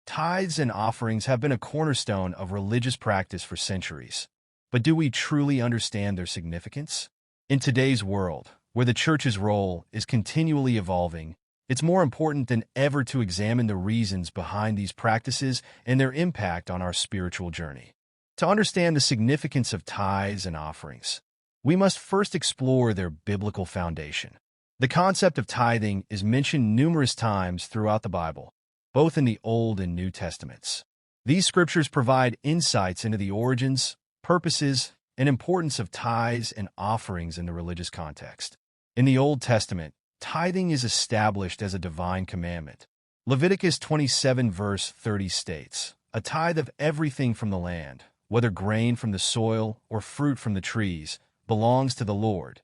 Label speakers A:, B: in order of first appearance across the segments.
A: Tithes and offerings have been a cornerstone of religious practice for centuries. But do we truly understand their significance? In today's world, where the church's role is continually evolving, it's more important than ever to examine the reasons behind these practices and their impact on our spiritual journey. To understand the significance of tithes and offerings, we must first explore their biblical foundation. The concept of tithing is mentioned numerous times throughout the Bible, both in the Old and New Testaments. These scriptures provide insights into the origins, purposes, and importance of tithes and offerings in the religious context. In the Old Testament, tithing is established as a divine commandment. Leviticus 27 verse 30 states, "A tithe of everything from the land, whether grain from the soil or fruit from the trees, belongs to the Lord.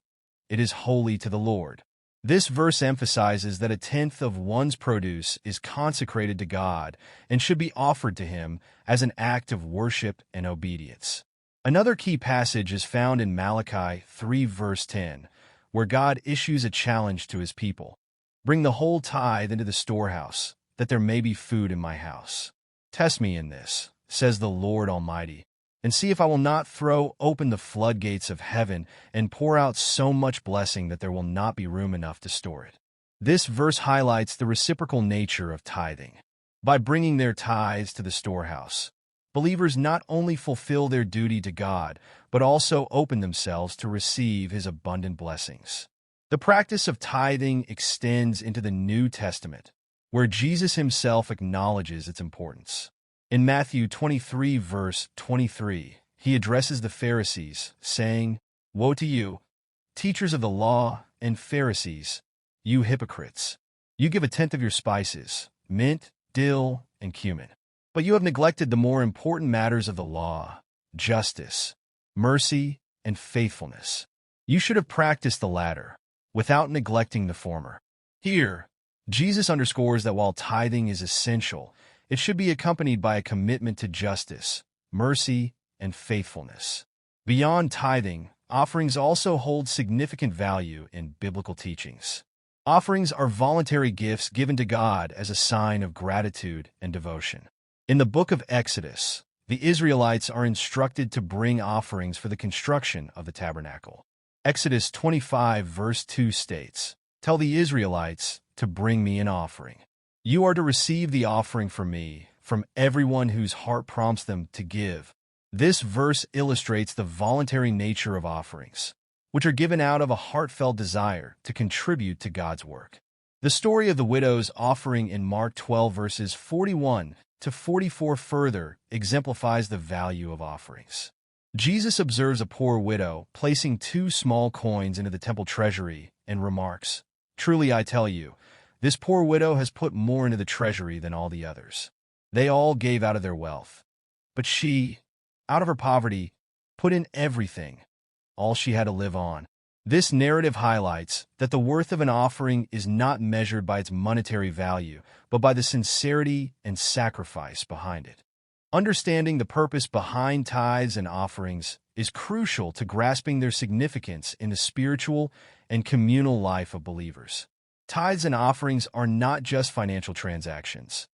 A: It is holy to the Lord." This verse emphasizes that a tenth of one's produce is consecrated to God and should be offered to Him as an act of worship and obedience. Another key passage is found in Malachi 3 verse 10, where God issues a challenge to His people. "Bring the whole tithe into the storehouse, that there may be food in my house. Test me in this, says the Lord Almighty, and see if I will not throw open the floodgates of heaven and pour out so much blessing that there will not be room enough to store it." This verse highlights the reciprocal nature of tithing. By bringing their tithes to the storehouse, believers not only fulfill their duty to God, but also open themselves to receive His abundant blessings. The practice of tithing extends into the New Testament, where Jesus Himself acknowledges its importance. In Matthew 23 verse 23, He addresses the Pharisees, saying, "Woe to you, teachers of the law and Pharisees, you hypocrites! You give a tenth of your spices, mint, dill, and cumin. But you have neglected the more important matters of the law, justice, mercy, and faithfulness. You should have practiced the latter, without neglecting the former." Here, Jesus underscores that while tithing is essential, it should be accompanied by a commitment to justice, mercy, and faithfulness. Beyond tithing, offerings also hold significant value in biblical teachings. Offerings are voluntary gifts given to God as a sign of gratitude and devotion. In the book of Exodus, the Israelites are instructed to bring offerings for the construction of the tabernacle. Exodus 25 verse 2 states, "Tell the Israelites to bring me an offering. You are to receive the offering from me, from everyone whose heart prompts them to give." This verse illustrates the voluntary nature of offerings, which are given out of a heartfelt desire to contribute to God's work. The story of the widow's offering in Mark 12 verses 41 to 44 further exemplifies the value of offerings. Jesus observes a poor widow placing 2 small coins into the temple treasury and remarks, "Truly I tell you, this poor widow has put more into the treasury than all the others. They all gave out of their wealth, but she, out of her poverty, put in everything, all she had to live on." This narrative highlights that the worth of an offering is not measured by its monetary value, but by the sincerity and sacrifice behind it. Understanding the purpose behind tithes and offerings is crucial to grasping their significance in the spiritual and communal life of believers. Tithes and offerings are not just financial transactions.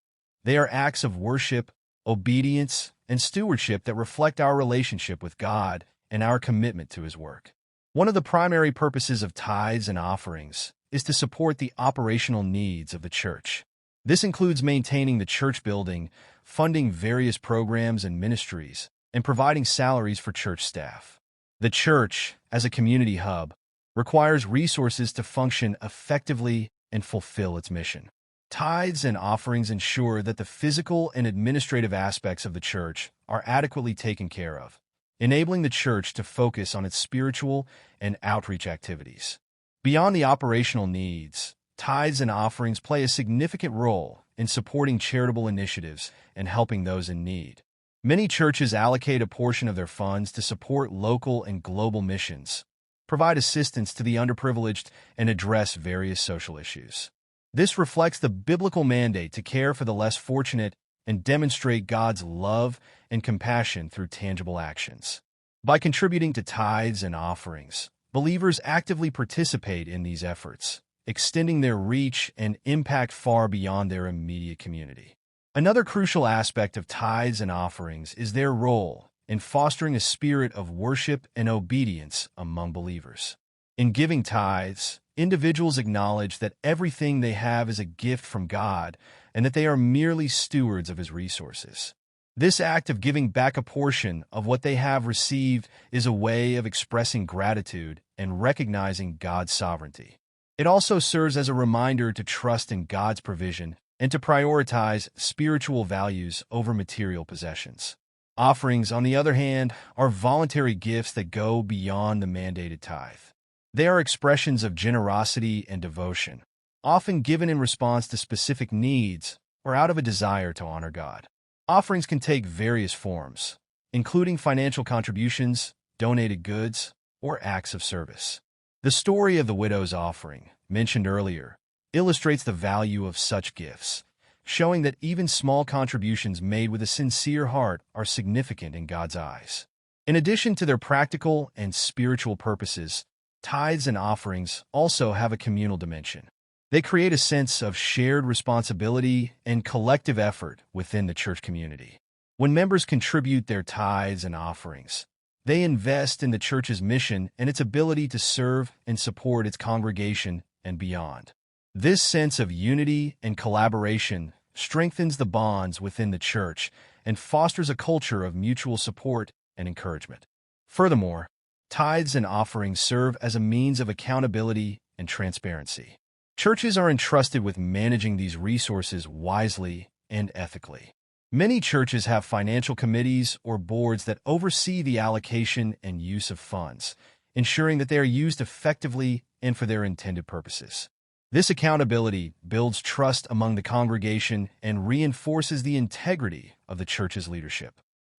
A: They are acts of worship, obedience, and stewardship that reflect our relationship with God and our commitment to His work. One of the primary purposes of tithes and offerings is to support the operational needs of the church. This includes maintaining the church building, funding various programs and ministries, and providing salaries for church staff. The church, as a community hub, requires resources to function effectively and fulfill its mission. Tithes and offerings ensure that the physical and administrative aspects of the church are adequately taken care of, enabling the church to focus on its spiritual and outreach activities. Beyond the operational needs, tithes and offerings play a significant role in supporting charitable initiatives and helping those in need. Many churches allocate a portion of their funds to support local and global missions, provide assistance to the underprivileged, and address various social issues. This reflects the biblical mandate to care for the less fortunate and demonstrate God's love and compassion through tangible actions. By contributing to tithes and offerings, believers actively participate in these efforts, extending their reach and impact far beyond their immediate community. Another crucial aspect of tithes and offerings is their role in fostering a spirit of worship and obedience among believers. In giving tithes, individuals acknowledge that everything they have is a gift from God and that they are merely stewards of His resources. This act of giving back a portion of what they have received is a way of expressing gratitude and recognizing God's sovereignty. It also serves as a reminder to trust in God's provision and to prioritize spiritual values over material possessions. Offerings, on the other hand, are voluntary gifts that go beyond the mandated tithe. They are expressions of generosity and devotion, often given in response to specific needs or out of a desire to honor God. Offerings can take various forms, including financial contributions, donated goods, or acts of service. The story of the widow's offering, mentioned earlier, illustrates the value of such gifts, showing that even small contributions made with a sincere heart are significant in God's eyes. In addition to their practical and spiritual purposes, tithes and offerings also have a communal dimension. They create a sense of shared responsibility and collective effort within the church community. When members contribute their tithes and offerings, they invest in the church's mission and its ability to serve and support its congregation and beyond. This sense of unity and collaboration strengthens the bonds within the church and fosters a culture of mutual support and encouragement. Furthermore, tithes and offerings serve as a means of accountability and transparency. Churches are entrusted with managing these resources wisely and ethically. Many churches have financial committees or boards that oversee the allocation and use of funds, ensuring that they are used effectively and for their intended purposes. This accountability builds trust among the congregation and reinforces the integrity of the church's leadership.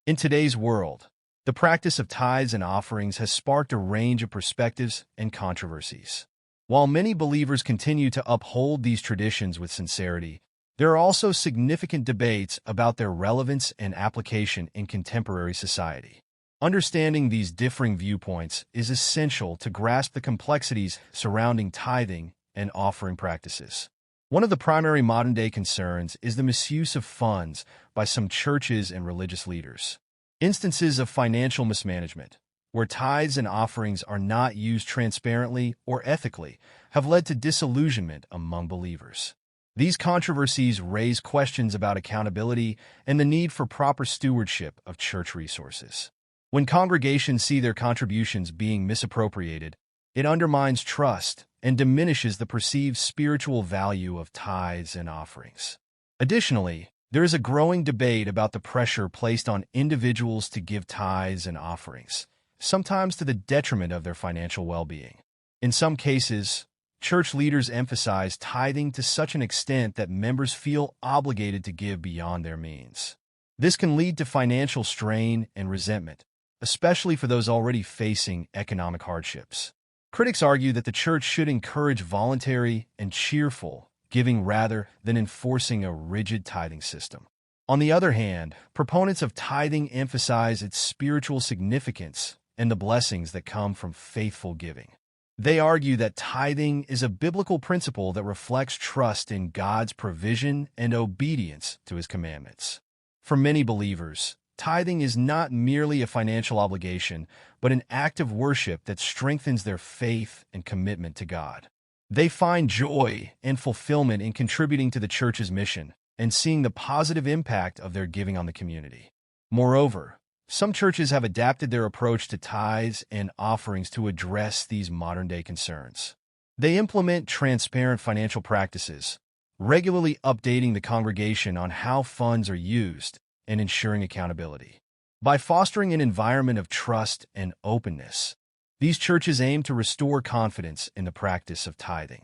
A: In today's world, the practice of tithes and offerings has sparked a range of perspectives and controversies. While many believers continue to uphold these traditions with sincerity, there are also significant debates about their relevance and application in contemporary society. Understanding these differing viewpoints is essential to grasp the complexities surrounding tithing and offering practices. One of the primary modern-day concerns is the misuse of funds by some churches and religious leaders. Instances of financial mismanagement, where tithes and offerings are not used transparently or ethically, have led to disillusionment among believers. These controversies raise questions about accountability and the need for proper stewardship of church resources. When congregations see their contributions being misappropriated, it undermines trust and diminishes the perceived spiritual value of tithes and offerings. Additionally, there is a growing debate about the pressure placed on individuals to give tithes and offerings, sometimes to the detriment of their financial well-being. In some cases, church leaders emphasize tithing to such an extent that members feel obligated to give beyond their means. This can lead to financial strain and resentment, especially for those already facing economic hardships. Critics argue that the church should encourage voluntary and cheerful giving rather than enforcing a rigid tithing system. On the other hand, proponents of tithing emphasize its spiritual significance and the blessings that come from faithful giving. They argue that tithing is a biblical principle that reflects trust in God's provision and obedience to His commandments. For many believers, tithing is not merely a financial obligation, but an act of worship that strengthens their faith and commitment to God. They find joy and fulfillment in contributing to the church's mission and seeing the positive impact of their giving on the community. Moreover, some churches have adapted their approach to tithes and offerings to address these modern-day concerns. They implement transparent financial practices, regularly updating the congregation on how funds are used and ensuring accountability. By fostering an environment of trust and openness, these churches aim to restore confidence in the practice of tithing.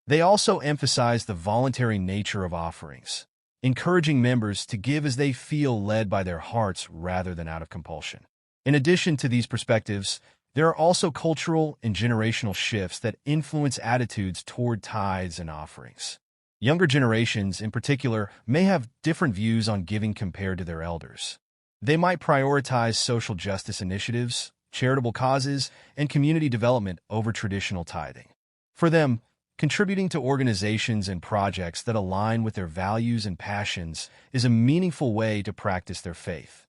A: They also emphasize the voluntary nature of offerings, encouraging members to give as they feel led by their hearts rather than out of compulsion. In addition to these perspectives, there are also cultural and generational shifts that influence attitudes toward tithes and offerings. Younger generations, in particular, may have different views on giving compared to their elders. They might prioritize social justice initiatives, charitable causes, and community development over traditional tithing. For them, Contributing to organizations and projects that align with their values and passions is a meaningful way to practice their faith.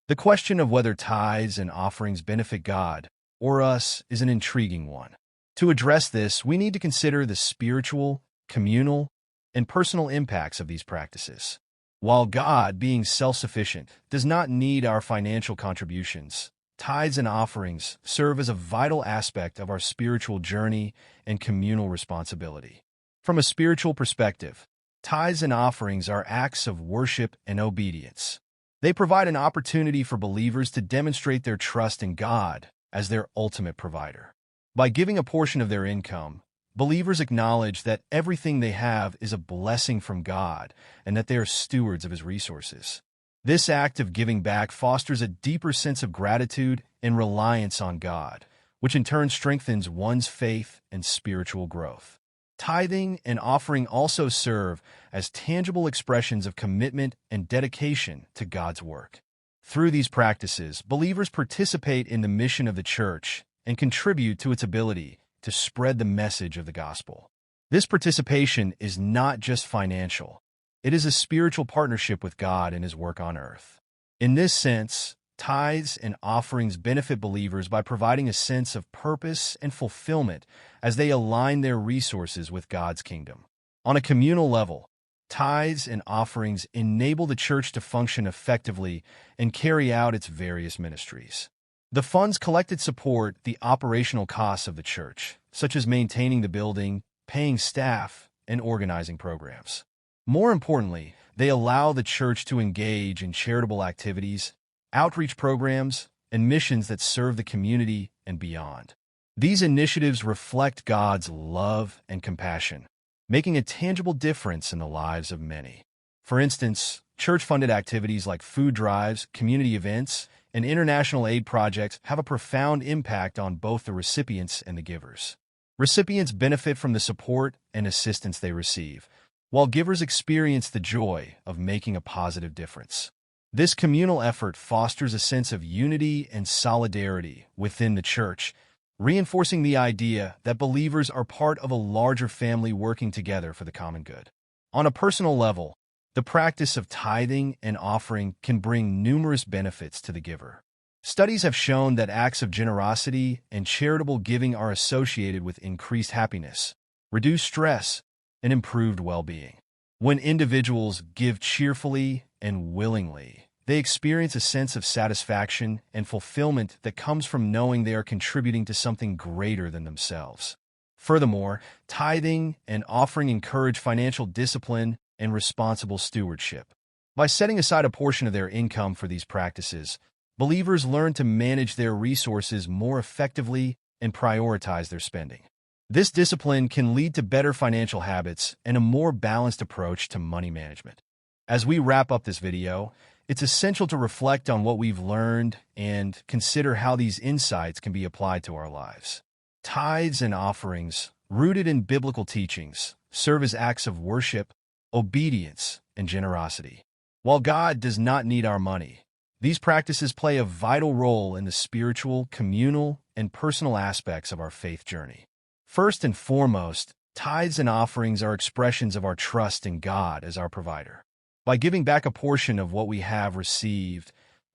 A: The question of whether tithes and offerings benefit God or us is an intriguing one. To address this, we need to consider the spiritual, communal, and personal impacts of these practices. While God, being self-sufficient, does not need our financial contributions, tithes and offerings serve as a vital aspect of our spiritual journey and communal responsibility. From a spiritual perspective, tithes and offerings are acts of worship and obedience. They provide an opportunity for believers to demonstrate their trust in God as their ultimate provider. By giving a portion of their income, believers acknowledge that everything they have is a blessing from God and that they are stewards of His resources. This act of giving back fosters a deeper sense of gratitude and reliance on God, which in turn strengthens one's faith and spiritual growth. Tithing and offering also serve as tangible expressions of commitment and dedication to God's work. Through these practices, believers participate in the mission of the church and contribute to its ability to spread the message of the gospel. This participation is not just financial. It is a spiritual partnership with God and His work on earth. In this sense, tithes and offerings benefit believers by providing a sense of purpose and fulfillment as they align their resources with God's kingdom. On a communal level, tithes and offerings enable the church to function effectively and carry out its various ministries. The funds collected support the operational costs of the church, such as maintaining the building, paying staff, and organizing programs. More importantly, they allow the church to engage in charitable activities, outreach programs, and missions that serve the community and beyond. These initiatives reflect God's love and compassion, making a tangible difference in the lives of many. For instance, church-funded activities like food drives, community events, and international aid projects have a profound impact on both the recipients and the givers. Recipients benefit from the support and assistance they receive, while givers experience the joy of making a positive difference. This communal effort fosters a sense of unity and solidarity within the church, reinforcing the idea that believers are part of a larger family working together for the common good. On a personal level, the practice of tithing and offering can bring numerous benefits to the giver. Studies have shown that acts of generosity and charitable giving are associated with increased happiness, reduced stress, and improved well-being. When individuals give cheerfully and willingly, they experience a sense of satisfaction and fulfillment that comes from knowing they are contributing to something greater than themselves. Furthermore, tithing and offering encourage financial discipline and responsible stewardship. By setting aside a portion of their income for these practices, believers learn to manage their resources more effectively and prioritize their spending. This discipline can lead to better financial habits and a more balanced approach to money management. As we wrap up this video, it's essential to reflect on what we've learned and consider how these insights can be applied to our lives. Tithes and offerings, rooted in biblical teachings, serve as acts of worship, obedience, and generosity. While God does not need our money, these practices play a vital role in the spiritual, communal, and personal aspects of our faith journey. First and foremost, tithes and offerings are expressions of our trust in God as our provider. By giving back a portion of what we have received,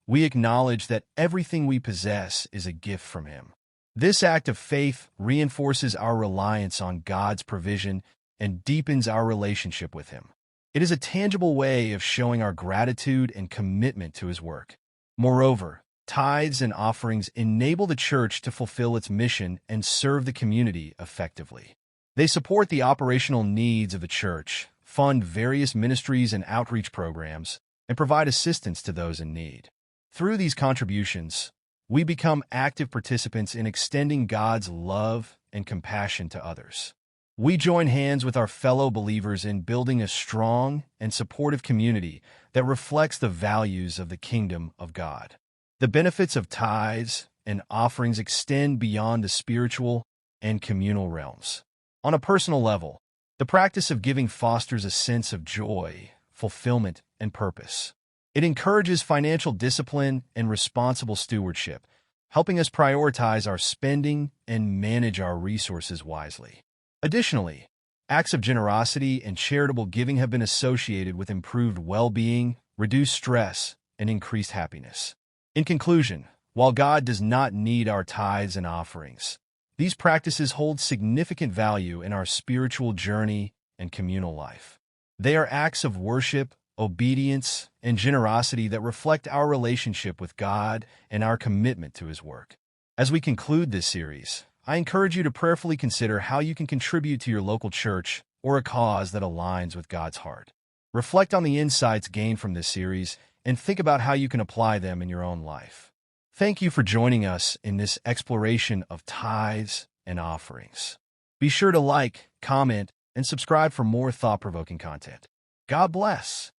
A: we acknowledge that everything we possess is a gift from Him. This act of faith reinforces our reliance on God's provision and deepens our relationship with Him. It is a tangible way of showing our gratitude and commitment to His work. Moreover, tithes and offerings enable the church to fulfill its mission and serve the community effectively. They support the operational needs of the church, fund various ministries and outreach programs, and provide assistance to those in need. Through these contributions, we become active participants in extending God's love and compassion to others. We join hands with our fellow believers in building a strong and supportive community that reflects the values of the kingdom of God. The benefits of tithes and offerings extend beyond the spiritual and communal realms. On a personal level, the practice of giving fosters a sense of joy, fulfillment, and purpose. It encourages financial discipline and responsible stewardship, helping us prioritize our spending and manage our resources wisely. Additionally, Acts of generosity and charitable giving have been associated with improved well-being, reduced stress, and increased happiness. In conclusion, while God does not need our tithes and offerings, these practices hold significant value in our spiritual journey and communal life. They are acts of worship, obedience, and generosity that reflect our relationship with God and our commitment to His work. As we conclude this series, I encourage you to prayerfully consider how you can contribute to your local church or a cause that aligns with God's heart. Reflect on the insights gained from this series and think about how you can apply them in your own life. Thank you for joining us in this exploration of tithes and offerings. Be sure to like, comment, and subscribe for more thought-provoking content. God bless.